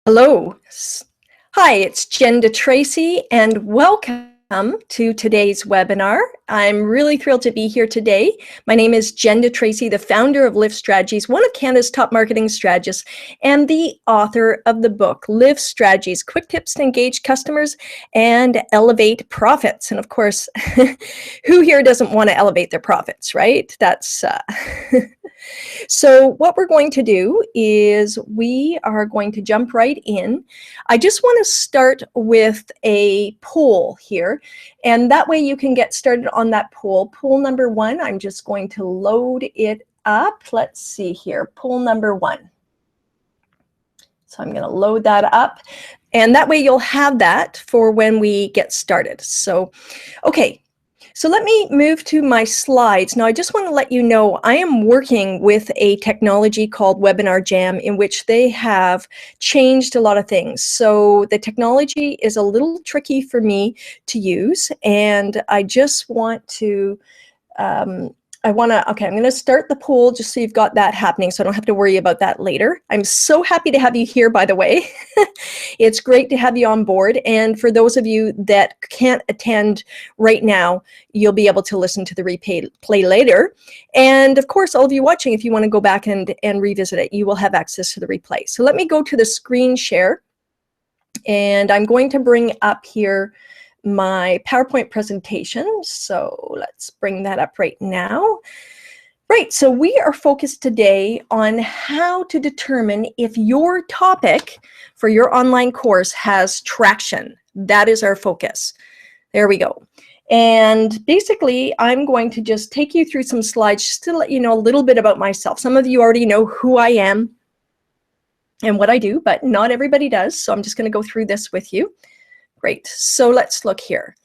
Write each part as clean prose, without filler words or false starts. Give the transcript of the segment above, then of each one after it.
Hello. Hi, it's Jen DeTracy, and welcome to today's webinar. I'm really thrilled to be here today. My name is Jen DeTracy, the founder of Lift Strategies, one of Canada's top marketing strategists, and the author of the book, Lift Strategies, Quick Tips to Engage Customers and Elevate Profits. And of course, who here doesn't want to elevate their profits, right? That's... So what we're going to do is we are going to jump right in. I just want to start with a poll here, and that way you can get started on that poll. Poll number one, I'm just going to load it up. Let's see here, poll number one. So I'm going to load that up, and that way you'll have that for when we get started. So, okay. So let me move to my slides. Now, I just want to let you know I am working with a technology called Webinar Jam, in which they have changed a lot of things. So the technology is a little tricky for me to use, and I just want to okay, I'm going to start the poll just so you've got that happening so I don't have to worry about that later. I'm so happy to have you here, by the way. It's great to have you on board. And for those of you that can't attend right now, you'll be able to listen to the replay later. And of course, all of you watching, if you want to go back and revisit it, you will have access to the replay. So let me go to the screen share. And I'm going to bring up here my PowerPoint presentation. So let's bring that up right now. Right, so we are focused today on how to determine if your topic for your online course has traction. That is our focus. There we go. And basically, I'm going to just take you through some slides just to let you know a little bit about myself. Some of you already know who I am and what I do, but not everybody does. So I'm just going to go through this with you. Great, so let's look here.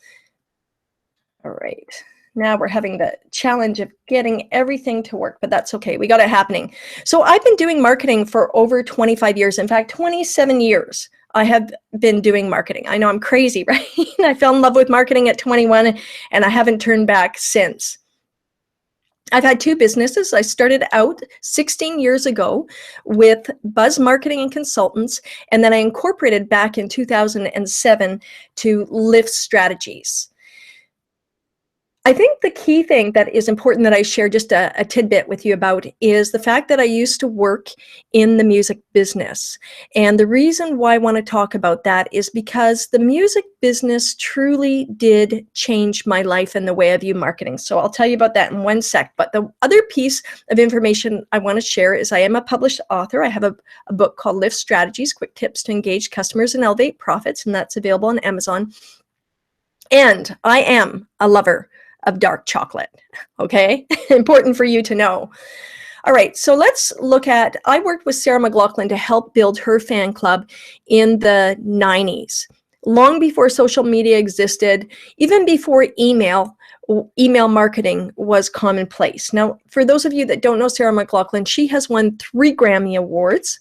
All right, now we're having the challenge of getting everything to work, but that's okay, we got it happening. So I've been doing marketing for over 25 years, in fact, 27 years I have been doing marketing. I know I'm crazy, right? I fell in love with marketing at 21 and I haven't turned back since. I've had two businesses. I started out 16 years ago with Buzz Marketing and Consultants, and then I incorporated back in 2007 to Lift Strategies. I think the key thing that is important that I share just a tidbit with you about is the fact that I used to work in the music business. And the reason why I want to talk about that is because the music business truly did change my life and the way I view marketing. So I'll tell you about that in one sec. But the other piece of information I want to share is I am a published author. I have a book called Lift Strategies, Quick Tips to Engage Customers and Elevate Profits, and that's available on Amazon. And I am a lover of dark chocolate, okay? Important for you to know. All right, so let's look at, I worked with Sarah McLachlan to help build her fan club in the 90s, long before social media existed, even before email marketing was commonplace. Now, for those of you that don't know Sarah McLachlan, she has won 3 Grammy Awards,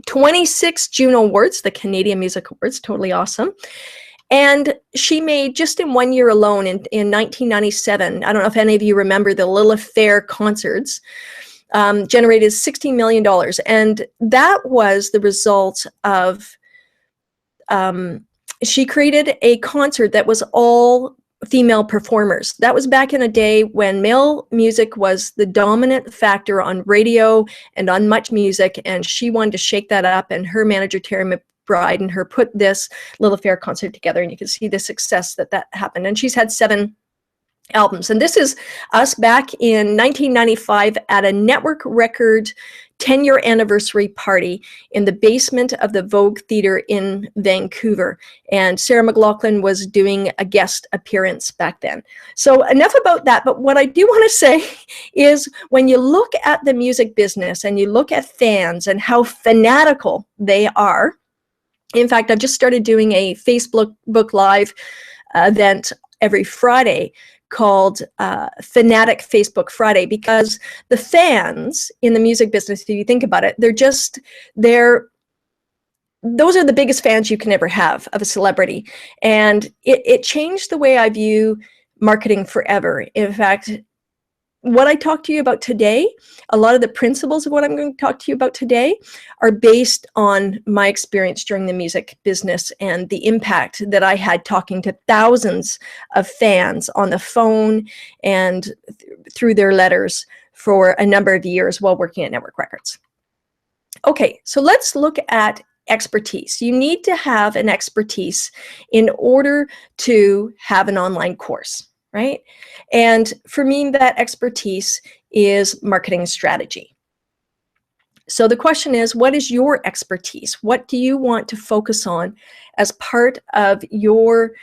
26 Juno Awards, the Canadian Music Awards, totally awesome. And she made, just in 1 year alone, in 1997, I don't know if any of you remember the Lilith Fair concerts, generated $16 million. And that was the result of, she created a concert that was all female performers. That was back in a day when male music was the dominant factor on radio and on Much Music, and she wanted to shake that up, and her manager, Terry McBride, and her put this Little Fair concert together, and you can see the success that happened. And she's had 7 albums. And this is us back in 1995 at a network record 10-year anniversary party in the basement of the Vogue Theatre in Vancouver. And Sarah McLachlan was doing a guest appearance back then. So enough about that. But what I do want to say is when you look at the music business and you look at fans and how fanatical they are, in fact, I've just started doing a Facebook Live event every Friday called Fanatic Facebook Friday, because the fans in the music business, if you think about it, those are the biggest fans you can ever have of a celebrity. And it changed the way I view marketing forever. In fact, what I talk to you about today, a lot of the principles of what I'm going to talk to you about today are based on my experience during the music business and the impact that I had talking to thousands of fans on the phone and through their letters for a number of years while working at Network Records. Okay, so let's look at expertise. You need to have an expertise in order to have an online course, right? And for me, that expertise is marketing strategy. So the question is, what is your expertise? What do you want to focus on as part of your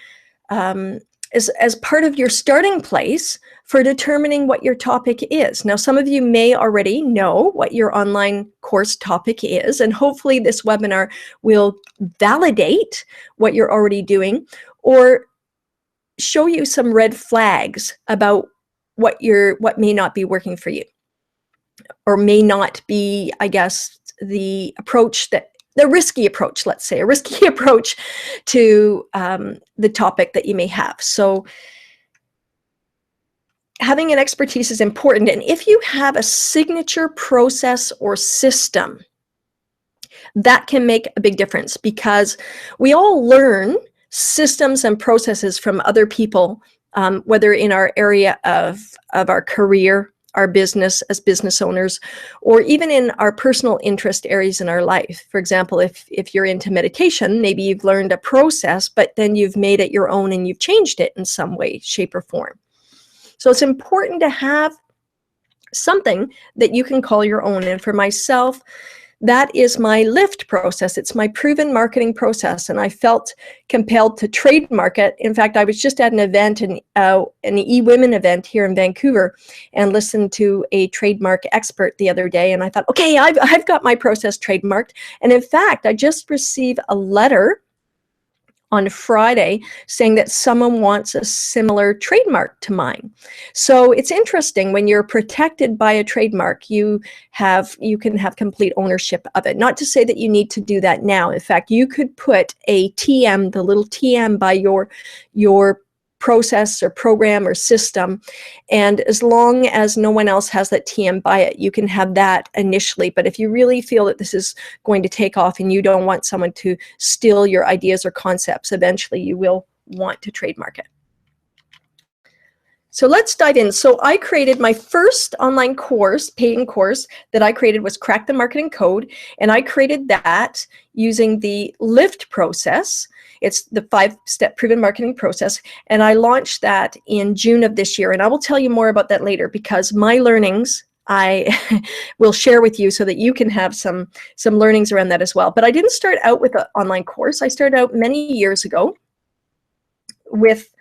as part of your starting place for determining what your topic is? Now, some of you may already know what your online course topic is, and hopefully this webinar will validate what you're already doing or show you some red flags about what may not be working for you, or may not be, I guess, the risky approach, let's say, a risky approach to the topic that you may have. So having an expertise is important. And if you have a signature process or system, that can make a big difference, because we all learn systems and processes from other people, whether in our area of our career, our business as business owners, or even in our personal interest areas in our life. For example, if you're into meditation, maybe you've learned a process, but then you've made it your own and you've changed it in some way, shape, or form. So it's important to have something that you can call your own. And for myself, that is my LIFT process. It's my proven marketing process, and I felt compelled to trademark it. In fact, I was just at an event, an eWomen event here in Vancouver, and listened to a trademark expert the other day, and I thought, okay, I've got my process trademarked. And in fact, I just received a letter on Friday saying that someone wants a similar trademark to mine. So it's interesting, when you're protected by a trademark, you can have complete ownership of it. Not to say that you need to do that now. In fact, you could put a TM, the little TM, by your process or program or system, and as long as no one else has that TM by it, you can have that initially. But if you really feel that this is going to take off and you don't want someone to steal your ideas or concepts, eventually you will want to trademark it. So let's dive in. So I created my first online course, paying course that I created, was Crack the Marketing Code. And I created that using the LIFT process. It's the 5-step proven marketing process. And I launched that in June of this year. And I will tell you more about that later, because my learnings I will share with you so that you can have some learnings around that as well. But I didn't start out with an online course. I started out many years ago with,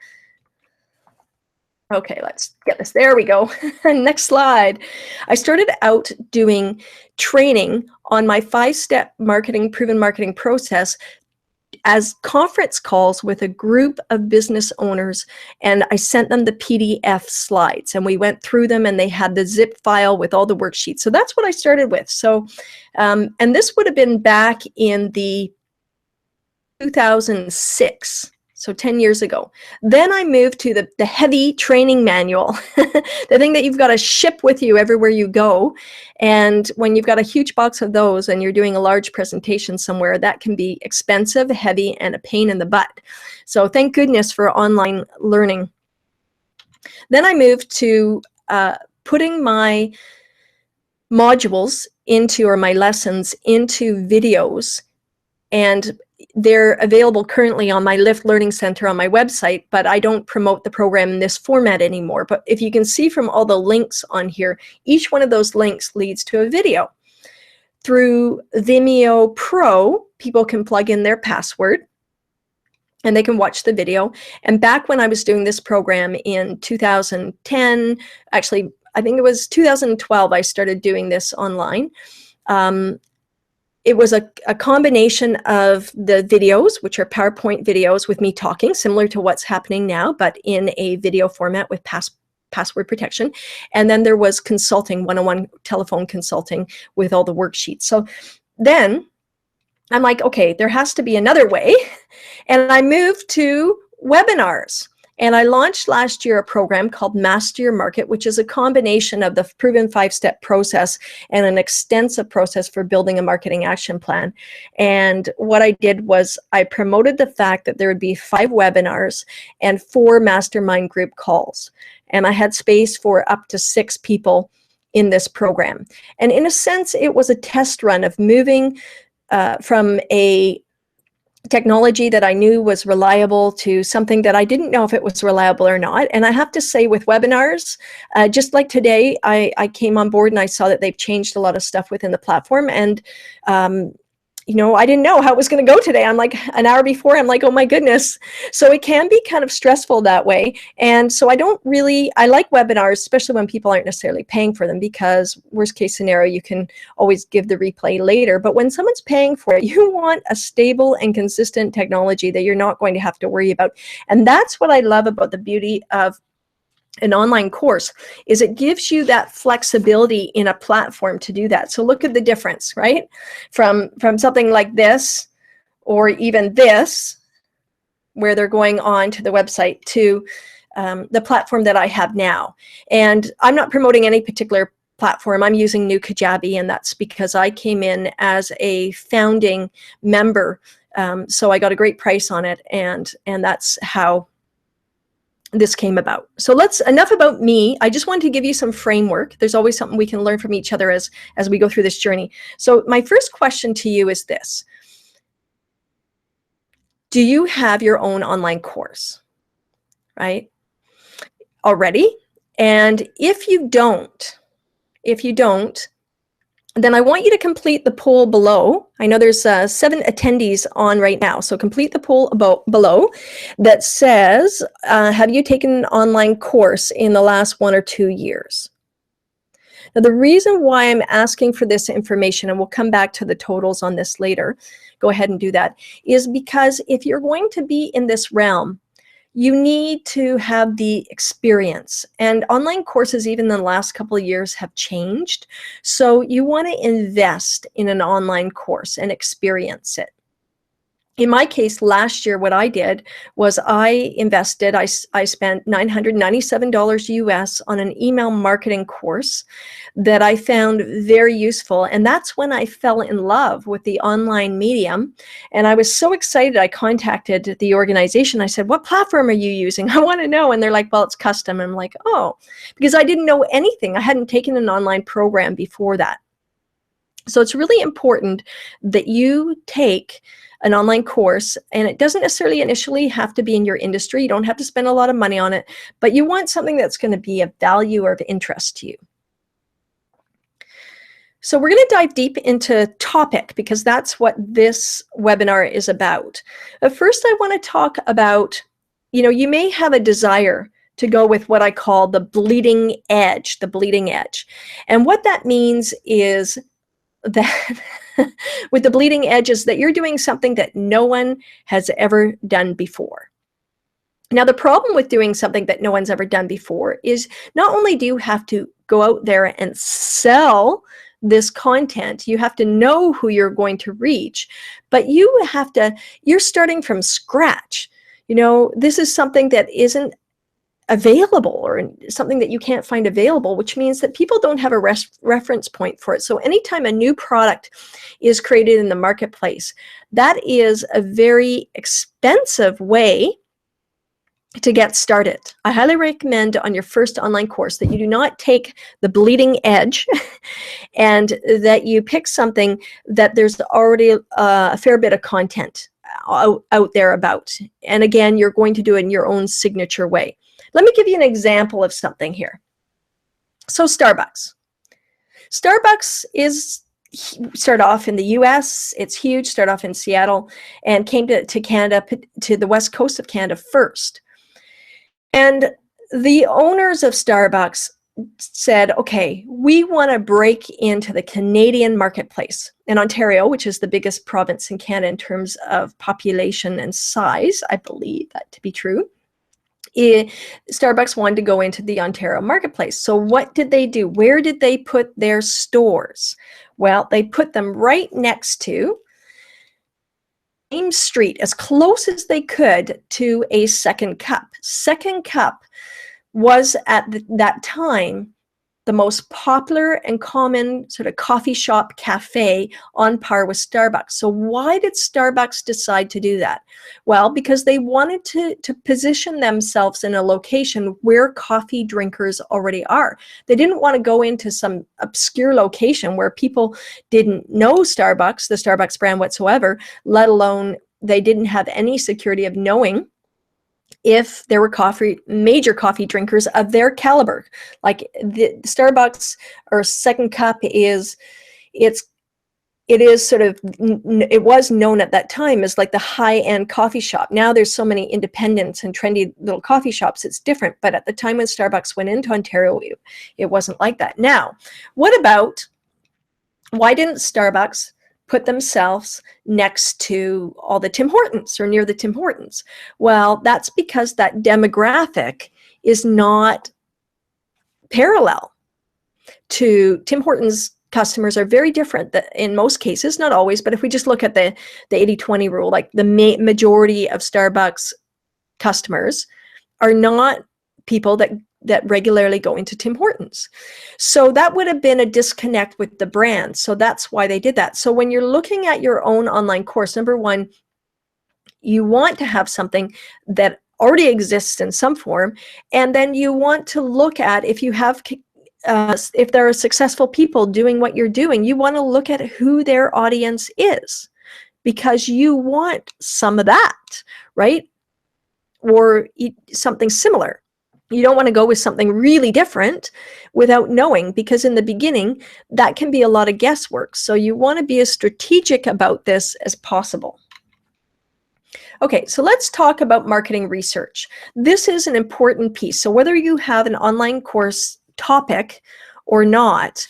okay, let's get this. There we go. Next slide. I started out doing training on my 5-step proven marketing process as conference calls with a group of business owners, and I sent them the PDF slides, and we went through them, and they had the zip file with all the worksheets. So that's what I started with. So, and this would have been back in the 2006. So 10 years ago. Then I moved to the heavy training manual, the thing that you've got to ship with you everywhere you go. And when you've got a huge box of those and you're doing a large presentation somewhere, that can be expensive, heavy, and a pain in the butt. So thank goodness for online learning. Then I moved to putting my modules into, or my lessons into, videos, and they're available currently on my LIFT Learning Center on my website, but I don't promote the program in this format anymore. But if you can see from all the links on here, each one of those links leads to a video. Through Vimeo Pro, people can plug in their password and they can watch the video. And back when I was doing this program in 2010, actually, I think it was 2012, I started doing this online. It was a combination of the videos, which are PowerPoint videos with me talking, similar to what's happening now, but in a video format with password protection. And then there was consulting, one-on-one telephone consulting with all the worksheets. So then I'm like, okay, there has to be another way. And I moved to webinars. And I launched last year a program called Master Your Market, which is a combination of the proven 5-step process and an extensive process for building a marketing action plan. And what I did was I promoted the fact that there would be 5 webinars and 4 mastermind group calls. And I had space for up to 6 people in this program. And in a sense, it was a test run of moving from a technology that I knew was reliable to something that I didn't know if it was reliable or not. And I have to say, with webinars, just like today, I came on board and I saw that they've changed a lot of stuff within the platform. And you know, I didn't know how it was going to go today. I'm like, an hour before, I'm like, oh my goodness. So it can be kind of stressful that way. And so I like webinars, especially when people aren't necessarily paying for them, because worst case scenario, you can always give the replay later. But when someone's paying for it, you want a stable and consistent technology that you're not going to have to worry about. And that's what I love about the beauty of an online course, is it gives you that flexibility in a platform to do that. So look at the difference, right? From something like this, or even this, where they're going on to the website, to the platform that I have now. And I'm not promoting any particular platform. I'm using New Kajabi, and that's because I came in as a founding member. So I got a great price on it, and that's how this came about. So enough about me. I just wanted to give you some framework. There's always something we can learn from each other as we go through this journey. So my first question to you is this: do you have your own online course, right, already? And if you don't, then I want you to complete the poll below. I know there's 7 attendees on right now, so complete the poll below that says, have you taken an online course in the last 1 or 2 years? Now, the reason why I'm asking for this information, and we'll come back to the totals on this later, go ahead and do that, is because if you're going to be in this realm, you need to have the experience. And online courses, even in the last couple of years, have changed. So you want to invest in an online course and experience it. In my case, last year, what I did was I spent $997 US on an email marketing course that I found very useful. And that's when I fell in love with the online medium. And I was so excited, I contacted the organization. I said, what platform are you using? I want to know. And they're like, well, it's custom. And I'm like, oh, because I didn't know anything. I hadn't taken an online program before that. So it's really important that you take an online course, and it doesn't necessarily initially have to be in your industry. You don't have to spend a lot of money on it, but you want something that's going to be of value or of interest to you. So we're going to dive deep into topic, because that's what this webinar is about. But first, I want to talk about, you may have a desire to go with what I call the bleeding edge, And what that means is that with the bleeding edge is that you're doing something that no one has ever done before. Now, the problem with doing something that no one's ever done before is not only do you have to go out there and sell this content, you have to know who you're going to reach, but you're starting from scratch. This is something that isn't available, or something that you can't find available, which means that people don't have a reference point for it. So anytime a new product is created in the marketplace, that is a very expensive way to get started. I highly recommend on your first online course that you do not take the bleeding edge and that you pick something that there's already a fair bit of content out there about. And again, you're going to do it in your own signature way. Let me give you an example of something here. So Starbucks started off in the US, it's huge, started off in Seattle, and came to Canada, to the west coast of Canada first. And the owners of Starbucks said, okay, we want to break into the Canadian marketplace. In Ontario, which is the biggest province in Canada in terms of population and size, I believe that to be true, Starbucks wanted to go into the Ontario marketplace. So what did they do? Where did they put their stores? Well, they put them right next to same street as close as they could to a Second Cup. Second Cup was at that time the most popular and common sort of coffee shop cafe on par with Starbucks. So why did Starbucks decide to do that? Well, because they wanted to position themselves in a location where coffee drinkers already are. They didn't want to go into some obscure location where people didn't know Starbucks, the Starbucks brand whatsoever, let alone they didn't have any security of knowing if there were major coffee drinkers of their caliber. Like the Starbucks or Second Cup it was known at that time as like the high-end coffee shop. Now there's so many independents and trendy little coffee shops, it's different. But at the time when Starbucks went into Ontario, it wasn't like that. Now, why didn't Starbucks put themselves next to all the Tim Hortons or near the Tim Hortons? Well, that's because that demographic is not parallel to Tim Hortons. Customers are very different in most cases, not always, but if we just look at the 80-20 rule, like the majority of Starbucks customers are not people that regularly go into Tim Hortons. So that would have been a disconnect with the brand. So that's why they did that. So when you're looking at your own online course, number one, you want to have something that already exists in some form. And then you want to look at if there are successful people doing what you're doing, you want to look at who their audience is, because you want some of that, right? Or something similar. You don't want to go with something really different without knowing, because in the beginning, that can be a lot of guesswork. So you want to be as strategic about this as possible. Okay, so let's talk about marketing research. This is an important piece. So whether you have an online course topic or not,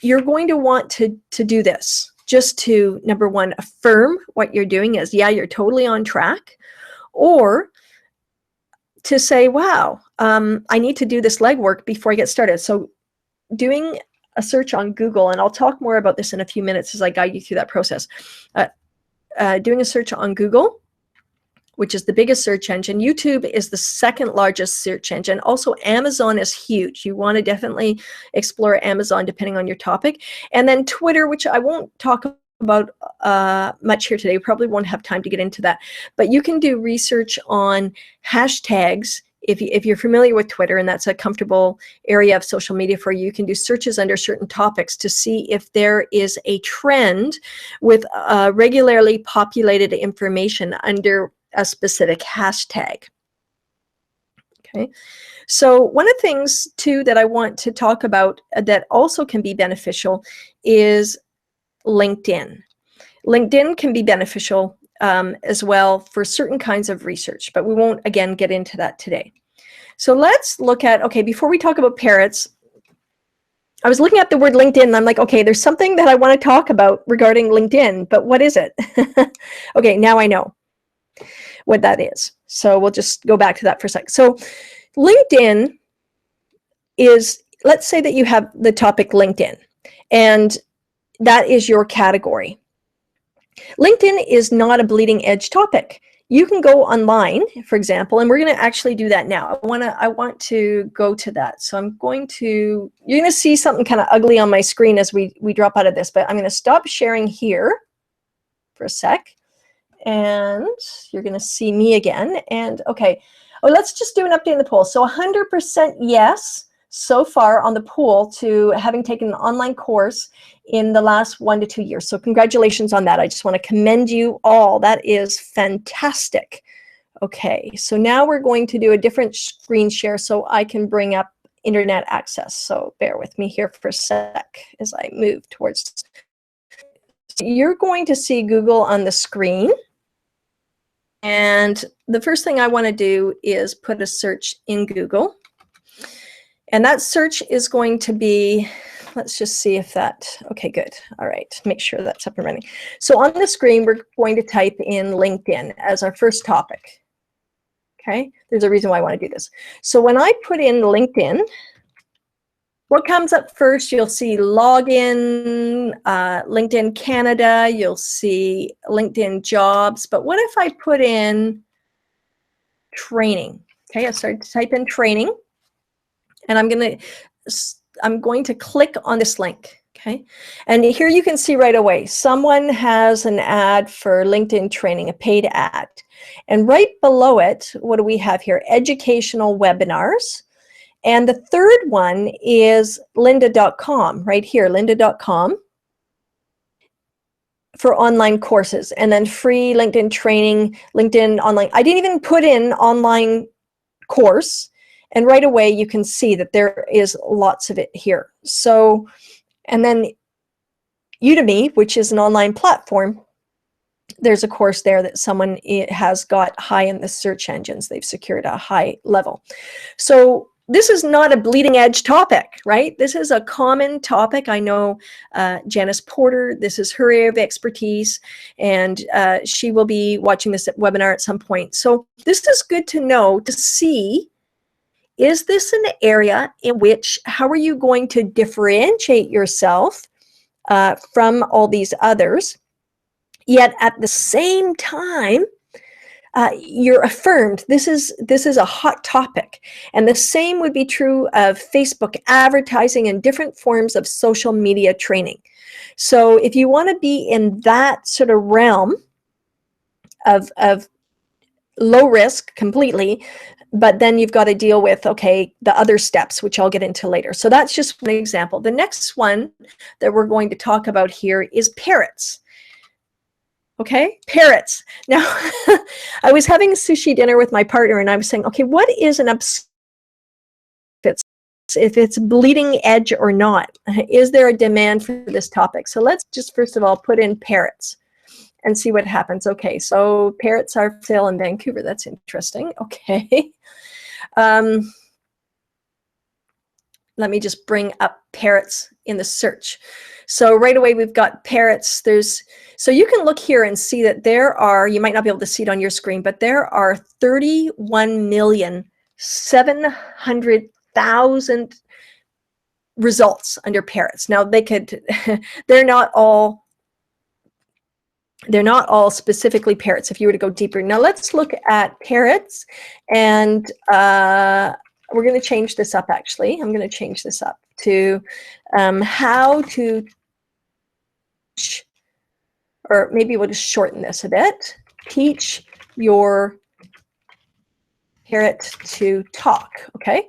you're going to want to do this just to, number one, affirm what you're doing as, yeah, you're totally on track, or to say, wow, I need to do this legwork before I get started. So doing a search on Google, and I'll talk more about this in a few minutes as I guide you through that process. Doing a search on Google, which is the biggest search engine. YouTube is the second largest search engine. Also, Amazon is huge. You want to definitely explore Amazon depending on your topic. And then Twitter, which I won't talk about much here today. We probably won't have time to get into that. But you can do research on hashtags. If you're familiar with Twitter, and that's a comfortable area of social media for you, you can do searches under certain topics to see if there is a trend with regularly populated information under a specific hashtag. Okay, so one of the things too that I want to talk about that also can be beneficial is LinkedIn. LinkedIn can be beneficial as well for certain kinds of research, but we won't again get into that today. So let's look at, okay, before we talk about Parrots, I was looking at the word LinkedIn and I'm like, okay, there's something that I want to talk about regarding LinkedIn, but what is it? Okay, now I know what that is. So we'll just go back to that for a sec. So LinkedIn is, let's say that you have the topic LinkedIn, and that is your category. LinkedIn is not a bleeding edge topic. You can go online, for example, and we're going to actually do that now. I want to go to that. So I'm going to, you're going to see something kind of ugly on my screen as we drop out of this, but I'm going to stop sharing here for a sec. And you're going to see me again. And okay, let's just do an update in the poll. So 100% yes so far on the poll to having taken an online course in the last 1 to 2 years. So congratulations on that. I just want to commend you all. That is fantastic. Okay, so now we're going to do a different screen share so I can bring up internet access. So bear with me here for a sec as I move towards. So you're going to see Google on the screen. And the first thing I want to do is put a search in Google. And that search is going to be, let's just see if that, okay, good. All right, make sure that's up and running. So on the screen, we're going to type in LinkedIn as our first topic. Okay, there's a reason why I want to do this. So when I put in LinkedIn, What comes up first? You'll see login, LinkedIn Canada, you'll see LinkedIn jobs, but what if I put in training? Okay, I started to type in training, and I'm going to click on this link. Okay, and here you can see right away, someone has an ad for LinkedIn training, a paid ad. And right below it, what do we have here? Educational webinars. And the third one is lynda.com, right here, lynda.com, for online courses. And then free LinkedIn training, LinkedIn online. I didn't even put in online course. And right away, you can see that there is lots of it here. So, and then Udemy, which is an online platform, there's a course there that someone has got high in the search engines. They've secured a high level. So this is not a bleeding edge topic, right? This is a common topic. I know Janice Porter, this is her area of expertise, and she will be watching this webinar at some point. So this is good to know, to see, is this an area in which, how are you going to differentiate yourself from all these others, yet at the same time, you're affirmed. This is a hot topic. And the same would be true of Facebook advertising and different forms of social media training. So if you want to be in that sort of realm of low risk completely, but then you've got to deal with, okay, the other steps, which I'll get into later. So that's just one example. The next one that we're going to talk about here is Parrots. Okay, Parrots. Now, I was having sushi dinner with my partner, and I was saying, okay, what is an if it's bleeding edge or not? Is there a demand for this topic? So let's just first of all put in Parrots and see what happens. Okay, so Parrots are for sale in Vancouver. That's interesting. Okay. Let me just bring up Parrots in the search. So right away, we've got Parrots. So you can look here and see that there are, you might not be able to see it on your screen, but there are 31,700,000 results under Parrots. Now they could, they're not all specifically Parrots if you were to go deeper. Now let's look at Parrots, and we're going to change this up actually. I'm going to change this up to how to, or maybe we'll just shorten this a bit. Teach your parrot to talk, okay?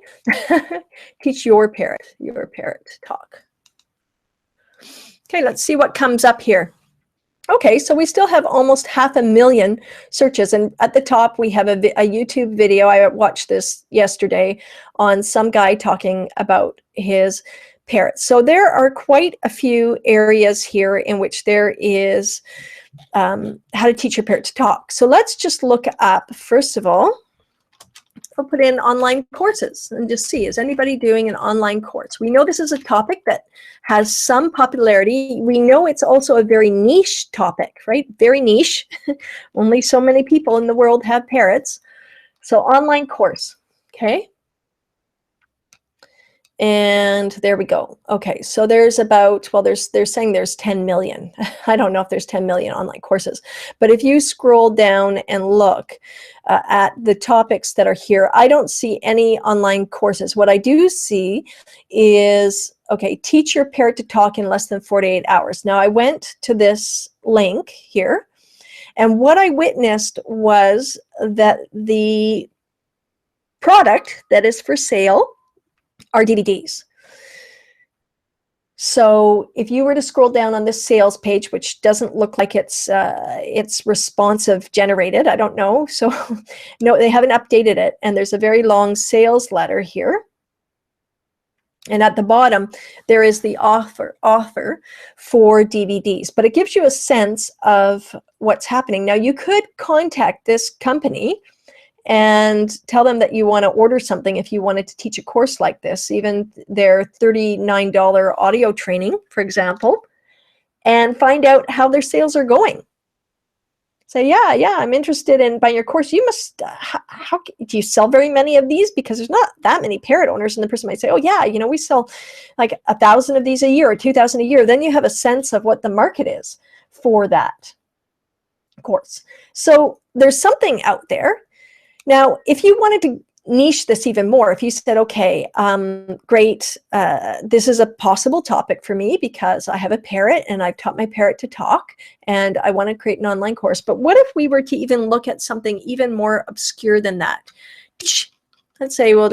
Teach your parrot talk. Okay, let's see what comes up here. Okay, so we still have almost 500,000 searches, and at the top we have a YouTube video. I watched this yesterday on some guy talking about his parrots. So there are quite a few areas here in which there is how to teach your parrot to talk. So let's just look up, first of all, I'll put in online courses and just see, is anybody doing an online course? We know this is a topic that has some popularity. We know it's also a very niche topic, right? Very niche. Only so many people in the world have parrots. So online course, okay? And there we go. Okay, so there's about, well, they're saying there's 10 million. I don't know if there's 10 million online courses, but if you scroll down and look at the topics that are here, I don't see any online courses. What I do see is, okay, teach your parrot to talk in less than 48 hours. Now I went to this link here, and what I witnessed was that the product that is for sale are DVDs. So if you were to scroll down on this sales page, which doesn't look like it's responsive generated, I don't know. So no, they haven't updated it. And there's a very long sales letter here. And at the bottom, there is the offer for DVDs, but it gives you a sense of what's happening. Now you could contact this company and tell them that you want to order something if you wanted to teach a course like this, even their $39 audio training, for example, and find out how their sales are going. Say, yeah, I'm interested in buying your course. You must, how do you sell very many of these? Because there's not that many parrot owners. And the person might say, oh yeah, you know, we sell like 1,000 of these a year or 2,000 a year. Then you have a sense of what the market is for that course. So there's something out there. Now, if you wanted to niche this even more, if you said, okay, great, this is a possible topic for me because I have a parrot and I've taught my parrot to talk and I want to create an online course. But what if we were to even look at something even more obscure than that? Let's say, well,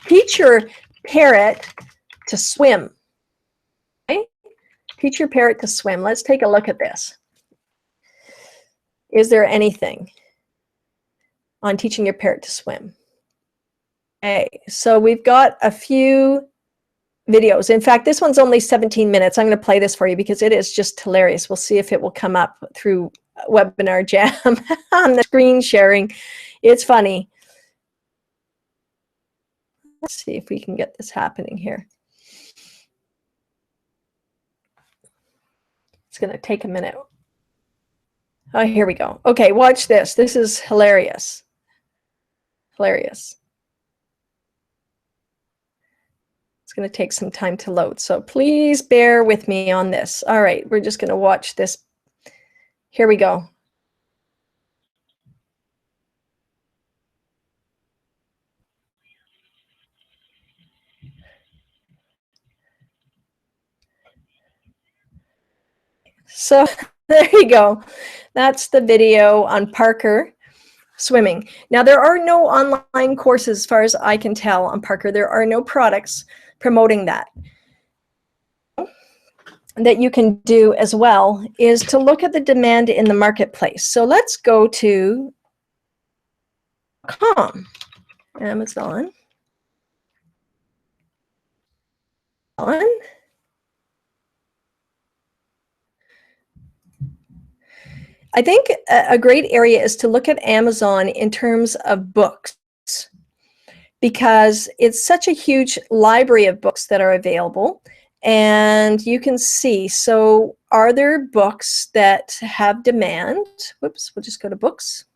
teach your parrot to swim. Okay? Teach your parrot to swim. Let's take a look at this. Is there anything on teaching your parrot to swim? Okay, so we've got a few videos. In fact, this one's only 17 minutes. I'm going to play this for you because it is just hilarious. We'll see if it will come up through Webinar Jam on the screen sharing. It's funny. Let's see if we can get this happening here. It's going to take a minute. Oh, here we go. Okay, watch this. This is hilarious. Hilarious. It's going to take some time to load, so please bear with me on this. All right, we're just going to watch this. Here we go. So there you go. That's the video on Parker swimming. Now, there are no online courses, as far as I can tell, on Parker. There are no products promoting that. That you can do as well is to look at the demand in the marketplace. So let's go to Amazon. I think a great area is to look at Amazon in terms of books, because it's such a huge library of books that are available, and you can see, so are there books that have demand? Whoops, we'll just go to books.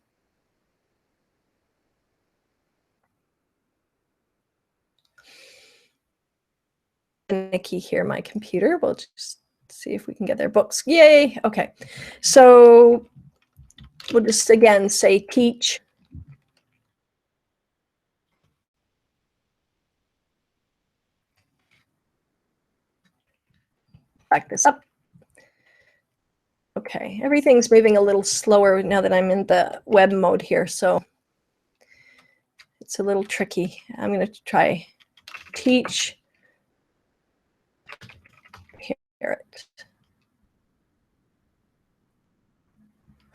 Finicky here, my computer. We'll just see if we can get their books. Yay, okay. So we'll just again say teach. Back this up. Okay, everything's moving a little slower now that I'm in the web mode here, so it's a little tricky. I'm going to try teach parrot.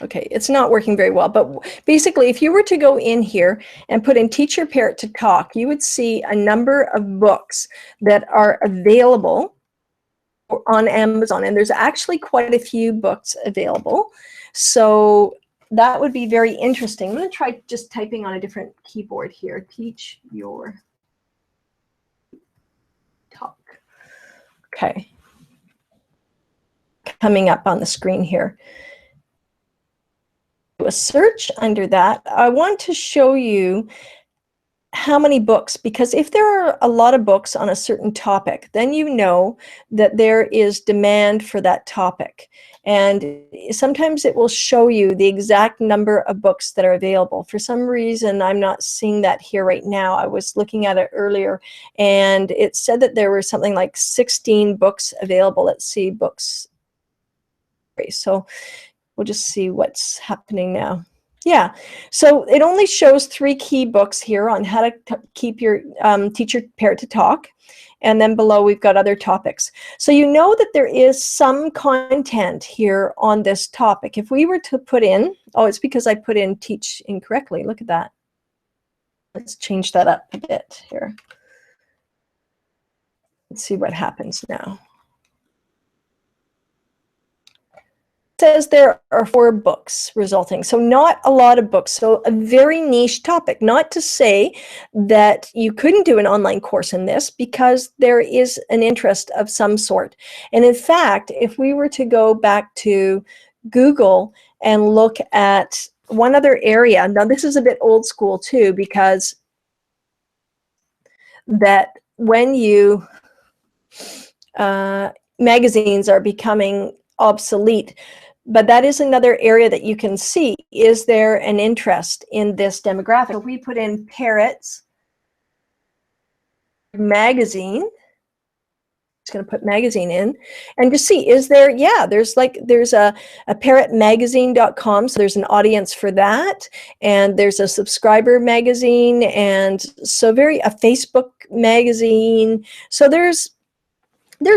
Okay, it's not working very well, but basically if you were to go in here and put in teach your parrot to talk, you would see a number of books that are available on Amazon, and there's actually quite a few books available. So that would be very interesting. I'm going to try just typing on a different keyboard here. Teach your talk. Okay. Coming up on the screen here. Do a search under that. I want to show you how many books, because if there are a lot of books on a certain topic, then you know that there is demand for that topic. And sometimes it will show you the exact number of books that are available. For some reason, I'm not seeing that here right now. I was looking at it earlier, and it said that there were something like 16 books available. Let's see, books. So we'll just see what's happening now. Yeah, so it only shows 3 key books here on how to keep your teach your parrot to talk, and then below we've got other topics. So you know that there is some content here on this topic. If we were to put in, oh, it's because I put in teach incorrectly. Look at that. Let's change that up a bit here. Let's see what happens now. Says there are 4 books resulting, so not a lot of books, so a very niche topic. Not to say that you couldn't do an online course in this, because there is an interest of some sort. And in fact, if we were to go back to Google and look at one other area. Now, this is a bit old school too, because that when you magazines are becoming obsolete, but that is another area that you can see. Is there an interest in this demographic? So we put in Parrots magazine. Just going to put magazine in and just see, is there, yeah, there's a parrotmagazine.com, so there's an audience for that, and there's a subscriber magazine, and so a Facebook magazine. So there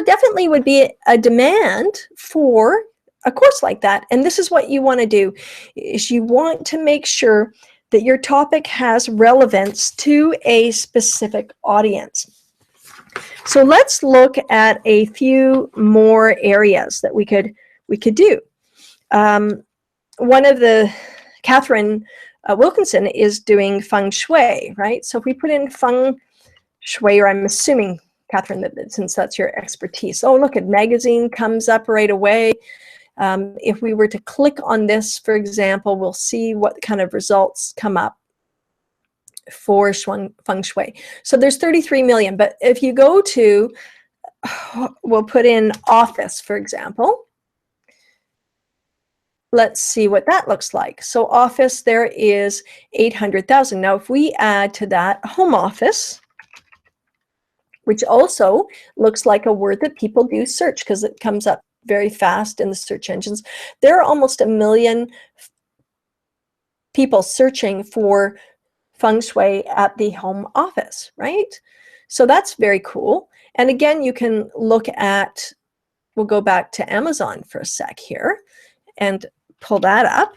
definitely would be a demand for a course like that. And this is what you want to do, is you want to make sure that your topic has relevance to a specific audience. So let's look at a few more areas that we could do. One of Catherine Wilkinson is doing feng shui, right? So if we put in feng shui, or I'm assuming, Catherine, that since that's your expertise. Oh, look, a magazine comes up right away. If we were to click on this, for example, we'll see what kind of results come up for feng shui. So there's 33 million, but if you go to, we'll put in office, for example. Let's see what that looks like. So office, there is 800,000. Now, if we add to that home office, which also looks like a word that people do search because it comes up very fast in the search engines, there are almost 1 million people searching for feng shui at the home office, right? So that's very cool. And again, you can look at, we'll go back to Amazon for a sec here and pull that up.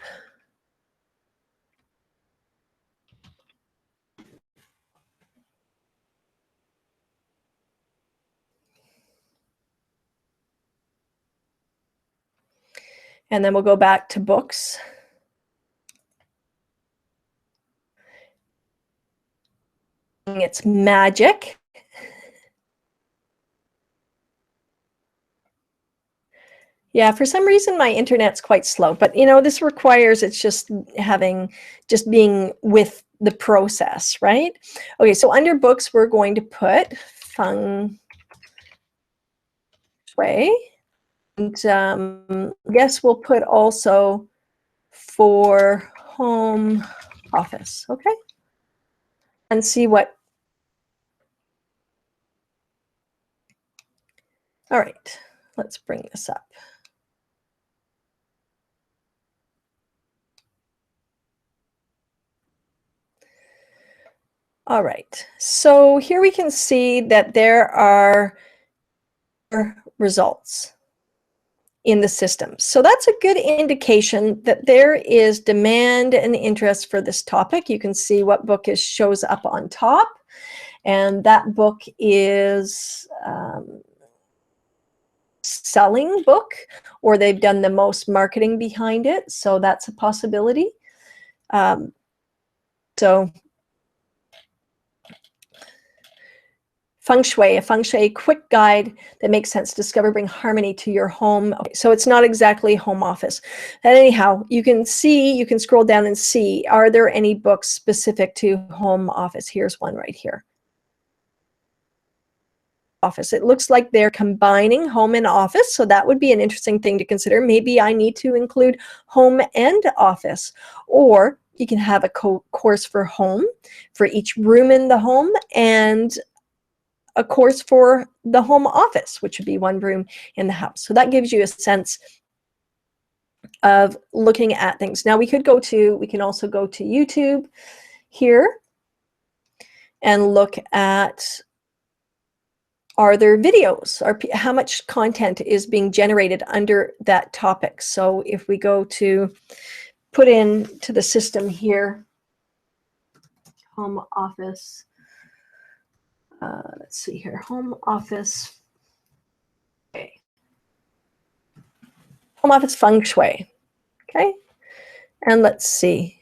And then we'll go back to books. It's magic. Yeah, for some reason my internet's quite slow, but you know, this requires it's just being with the process, right? Okay, so under books, we're going to put feng shui. And I guess we'll put also for home office, okay? And see what. All right, let's bring this up. All right, so here we can see that there are results in the system. So that's a good indication that there is demand and interest for this topic. You can see what book shows up on top, and that book is selling book, or they've done the most marketing behind it. So that's a possibility. So feng shui, a feng shui quick guide that makes sense. Discover, bring harmony to your home. Okay, so it's not exactly home office. And anyhow, you can scroll down and see, are there any books specific to home office? Here's one right here. Office. It looks like they're combining home and office, so that would be an interesting thing to consider. Maybe I need to include home and office, or you can have a course for home, for each room in the home, and a course for the home office, which would be one room in the house. So that gives you a sense of looking at things. Now we can also go to YouTube here and look at, are there videos, or how much content is being generated under that topic. So if we go to put into the system here, home office, let's see here, home office, okay. Home office feng shui, okay? And let's see,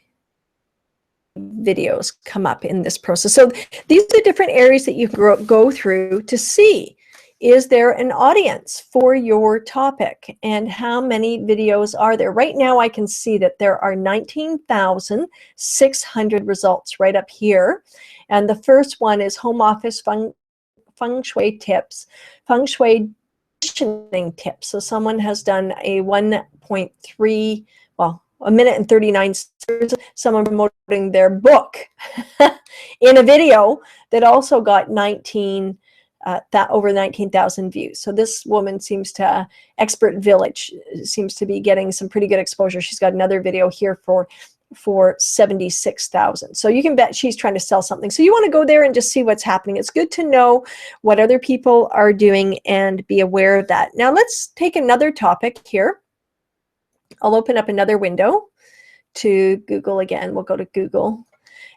videos come up in this process. So these are different areas that you go through to see is there an audience for your topic, and how many videos are there? Right now I can see that there are 19,600 results right up here, and the first one is home office feng shui tips, feng shui conditioning tips. So someone has done a 1.3, well, a minute and 39 seconds, someone promoting their book in a video that also got over 19,000 views. So this woman seems to, Expert Village, seems to be getting some pretty good exposure. She's got another video here for 76,000. So you can bet she's trying to sell something. So you want to go there and just see what's happening. It's good to know what other people are doing and be aware of that. Now let's take another topic here. I'll open up another window to Google again. We'll go to Google.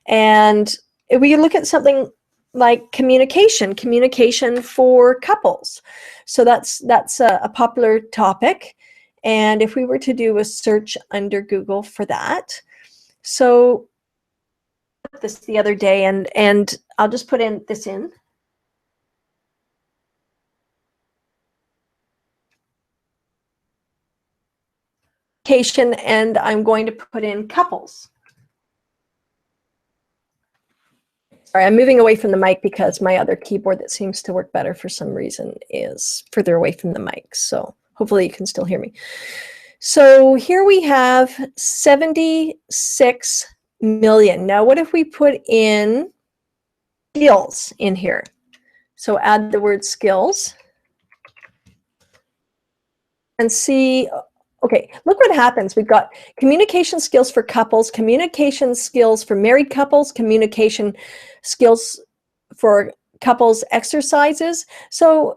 And if we look at something like communication for couples. So that's a popular topic. And if we were to do a search under Google for that, so this the other day, and I'll just put this in. And I'm going to put in couples. Sorry, I'm moving away from the mic because my other keyboard that seems to work better for some reason is further away from the mic. So hopefully you can still hear me. So here we have 76 million. Now, what if we put in skills in here? So add the word skills and see, okay, look what happens. We've got communication skills for couples, communication skills for married couples, communication skills for couples exercises. So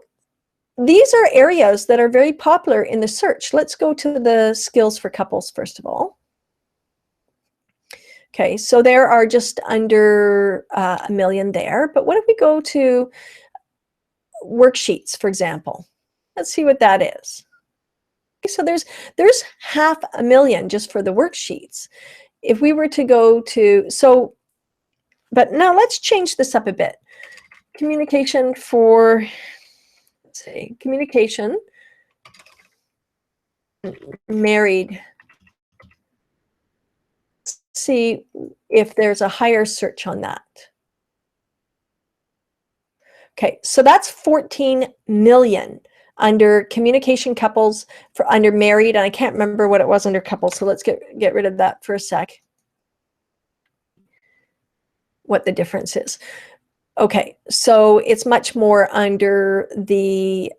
these are areas that are very popular in the search. Let's go to the skills for couples first of all. Okay, so there are just under 1 million there. But what if we go to worksheets, for example? Let's see what that is. Okay, so there's 500,000 just for the worksheets. If we were to go to, but now let's change this up a bit. Communication for, let's say, communication, married. Let's see if there's a higher search on that. Okay, so that's 14 million under communication couples, for under married, and I can't remember what it was under couples, so let's get rid of that for a sec. What the difference is. Okay, so it's much more under the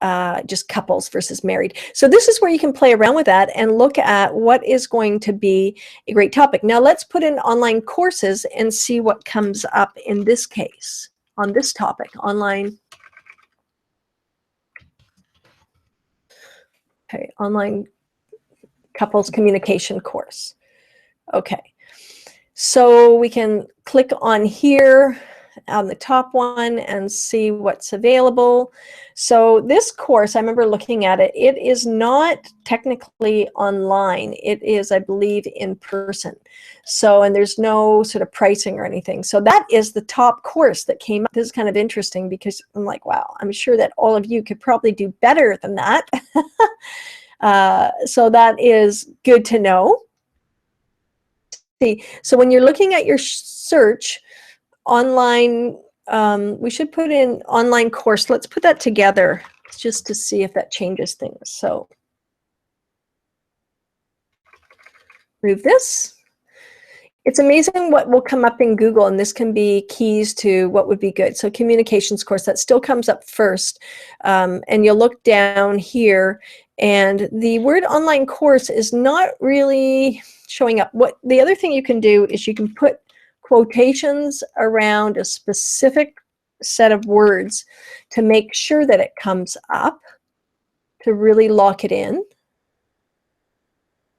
just couples versus married. So this is where you can play around with that and look at what is going to be a great topic. Now let's put in online courses and see what comes up in this case on this topic, online. Okay, online couples communication course. Okay, so we can click on here on the top one and see what's available. So this course, I remember looking at it, it is not technically online. It is, I believe, in person. So, and there's no sort of pricing or anything. So that is the top course that came up. This is kind of interesting because I'm like, wow, I'm sure that all of you could probably do better than that. So that is good to know. See, so when you're looking at your search, online, we should put in online course. Let's put that together just to see if that changes things. So remove this. It's amazing what will come up in Google, and this can be keys to what would be good. So communications course, that still comes up first. And you'll look down here, and the word online course is not really showing up. What the other thing you can do is you can put quotations around a specific set of words to make sure that it comes up, to really lock it in.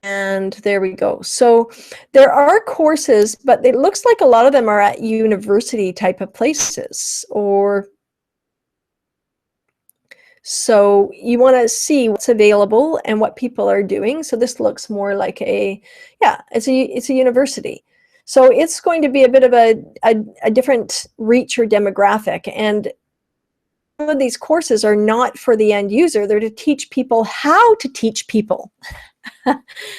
And there we go. So there are courses, but it looks like a lot of them are at university type of places, or so you want to see what's available and what people are doing. So this looks more like a, yeah, it's a university. So it's going to be a bit of a different reach or demographic. And of these courses are not for the end user. They're to teach people how to teach people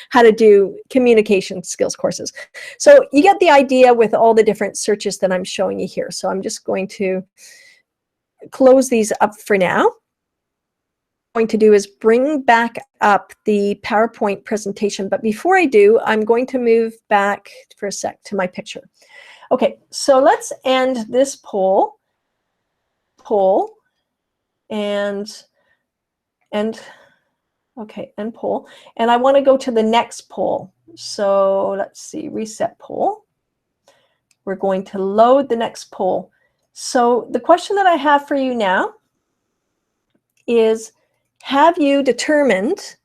how to do communication skills courses. So you get the idea with all the different searches that I'm showing you here. So I'm just going to close these up for now. What I'm going to do is bring back up the PowerPoint presentation. But before I do, I'm going to move back for a sec to my picture. Okay, so let's end this poll and okay, end poll. And I want to go to the next poll. So let's see, reset poll. We're going to load the next poll. So the question that I have for you now is, have you determined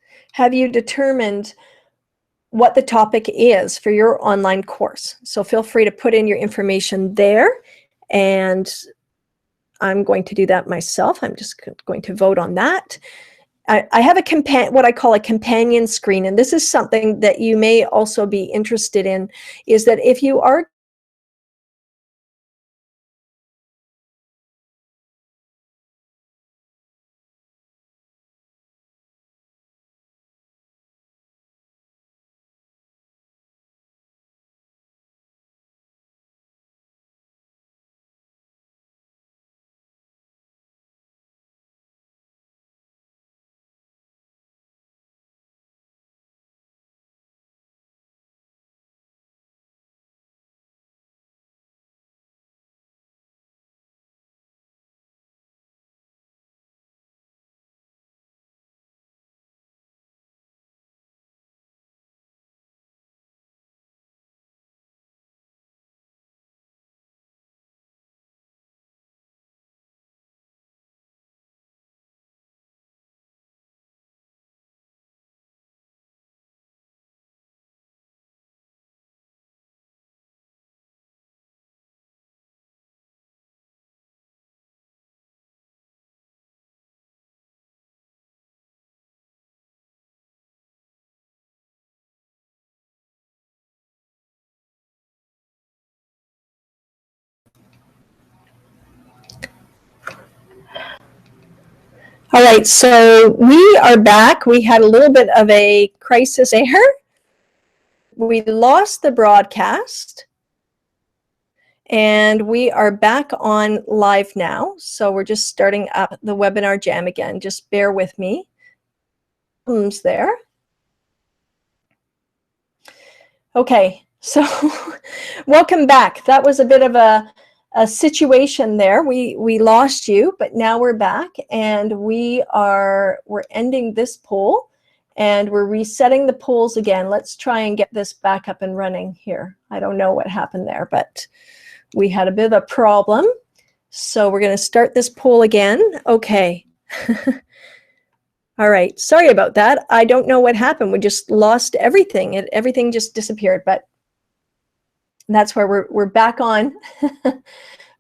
what the topic is for your online course? So feel free to put in your information there, and I'm going to do that myself. I'm just going to vote on that. I have what I call a companion screen, and this is something that you may also be interested in, is that if you are all right, so we are back. We had a little bit of a crisis there. We lost the broadcast, and we are back on live now. So we're just starting up the webinar jam again. Just bear with me. Problems there. Okay, so welcome back. That was a bit of a situation there. We lost you, but now we're back, and we're ending this poll, and we're resetting the polls again. Let's try and get this back up and running here. I don't know what happened there, but we had a bit of a problem. So we're going to start this poll again. Okay. All right. Sorry about that. I don't know what happened. We just lost everything. Everything just disappeared, but that's where we're back on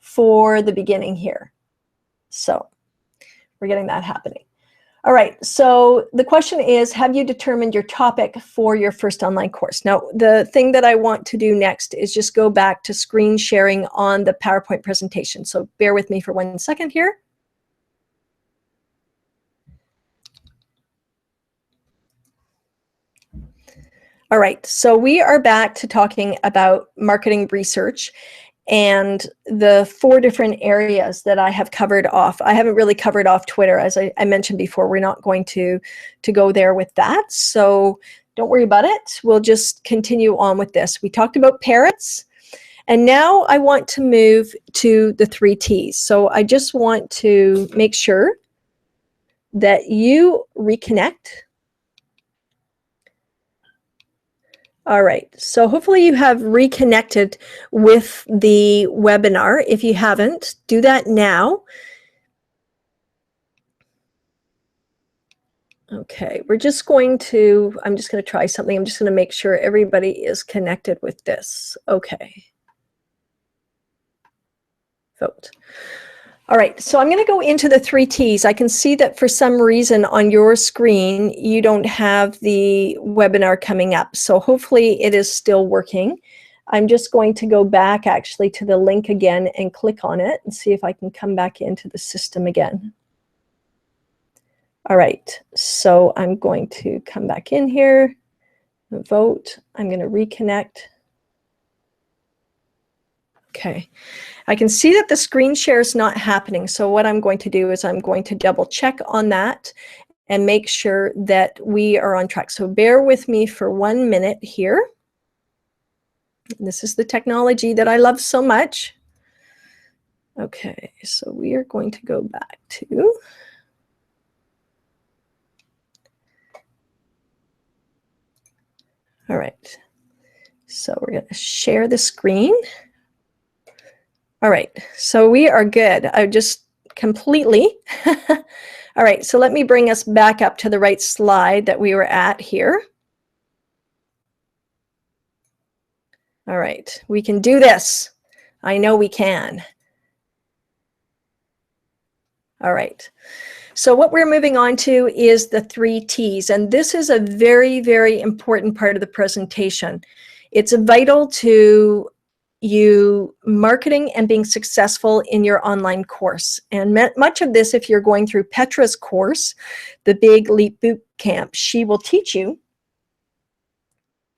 for the beginning here. So we're getting that happening. All right, so the question is, have you determined your topic for your first online course? Now, the thing that I want to do next is just go back to screen sharing on the PowerPoint presentation. So bear with me for 1 second here. All right, so we are back to talking about marketing research and the 4 different areas that I have covered off. I haven't really covered off Twitter, as I mentioned before. We're not going to go there with that, so don't worry about it. We'll just continue on with this. We talked about Parrots, and now I want to move to the 3 T's. So I just want to make sure that you reconnect. All right, so hopefully you have reconnected with the webinar. If you haven't, do that now. Okay, I'm just going to try something. I'm just going to make sure everybody is connected with this. Okay. Vote. All right, so I'm going to go into the 3 T's. I can see that for some reason on your screen, you don't have the webinar coming up. So hopefully it is still working. I'm just going to go back actually to the link again and click on it and see if I can come back into the system again. All right, so I'm going to come back in here, vote. I'm going to reconnect. Okay, I can see that the screen share is not happening. So what I'm going to do is I'm going to double check on that and make sure that we are on track. So bear with me for 1 minute here. This is the technology that I love so much. Okay, so we are going to go back to all right. So we're going to share the screen. All right, so we are good. I just completely. All right, so let me bring us back up to the right slide that we were at here. All right, we can do this. I know we can. All right, so what we're moving on to is the 3 T's, and this is a very, very important part of the presentation. It's vital to you marketing and being successful in your online course. And much of this, if you're going through Petra's course, the Big Leap Boot Camp, she will teach you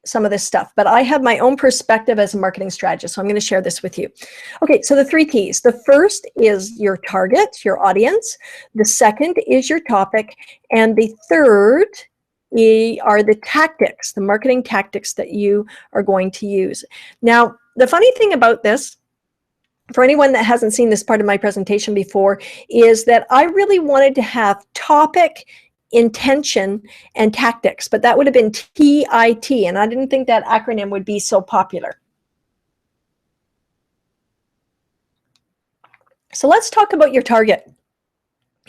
some of this stuff, but I have my own perspective as a marketing strategist, so I'm going to share this with you. Okay, so the 3 T's. The first is your target, your audience. The second is your topic. And the third are the tactics, the marketing tactics that you are going to use. Now, the funny thing about this, for anyone that hasn't seen this part of my presentation before, is that I really wanted to have topic, intention, and tactics, but that would have been TIT, and I didn't think that acronym would be so popular. So let's talk about your target.